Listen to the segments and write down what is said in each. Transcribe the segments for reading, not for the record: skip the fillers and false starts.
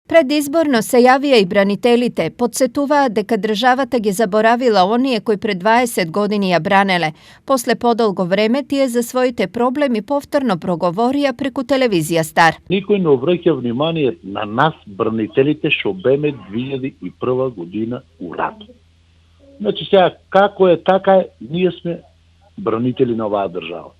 Predizborno se javija i branitelite, podsjetува дека државата ги заборавила оние кои пред 20 години ја бранеле. После подолго време тие за своите проблеми повторно проговорија преку телевизија Стар. Никој не обраќа внимание на нас, бранителите, што беме 2001 година у рат. Значи сега, како е така е, ние сме бранители на оваа држава.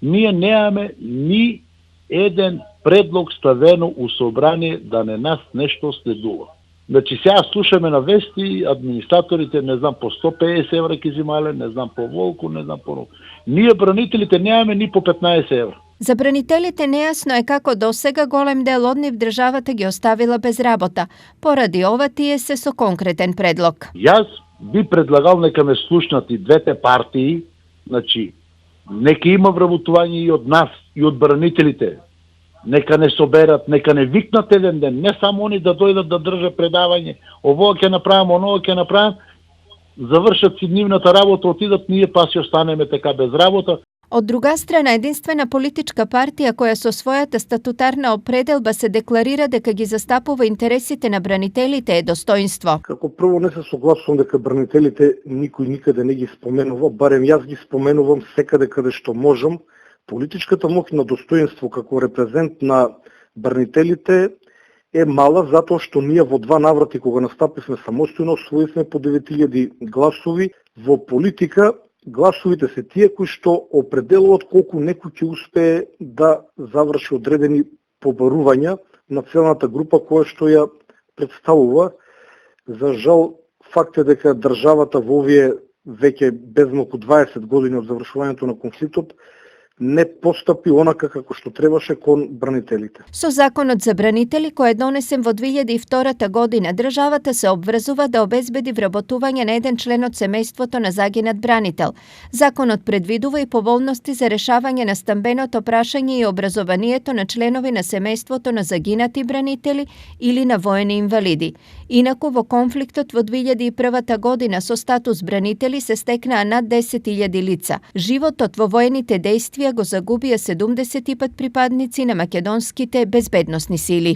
Ние немаме ни еден предлог ставено у собрание да не нас нешто следува. Значи сега слушаме на вести, администраторите, не знам, по 150 евра ки зимале, не знам, по волку, не знам, по... Ние бранителите немаме ни по 15 евра. За бранителите нејасно е како досега голем дел од нив државата ги оставила без работа. Поради ова тие се со конкретен предлог. Јас би предлагал нека ме слушнат и двете партии, значи нека има вработување и од нас, и од бранителите. Нека не соберат, нека не викнат еден ден, не само они да дојдат да држат предавање, ово ќе направам, оно ќе направам, завршат си нивната работа, отидат, ние па си останеме така без работа. Од друга страна, единствена политичка партија која со својата статутарна определба се декларира дека ги застапува интересите на бранителите е Достоинство. Како прво не се согласувам дека бранителите никој никаде не ги споменува, барем јас ги споменувам секаде каде што можам. Политичката моќ на Достоинство како репрезент на бранителите е мала затоа што ние во два наврати кога настапивме самостојно освоивме по 9000 гласови. Во политика гласовите се тие кои што определуваат колку некој ќе успее да заврши одредени побарувања на целната група која што ја представува. За жал, факт е дека државата во овие веќе безмалку 20 години од завршувањето на конфликтот не постапи онака како што требаше кон бранителите. Со законот за бранители кој е донесен во 2002 година, државата се обврзува да обезбеди вработување на еден член од семејството на загинат бранител. Законот предвидува и поволности за решавање на стамбеното прашање и образованието на членови на семејството на загинати бранители или на воени инвалиди. Инаку во конфликтот во 2001 година со статус бранители се стекнаа над 10.000 лица. Животот во воените дејствија го загубија 70 припадници на македонските безбедносни сили.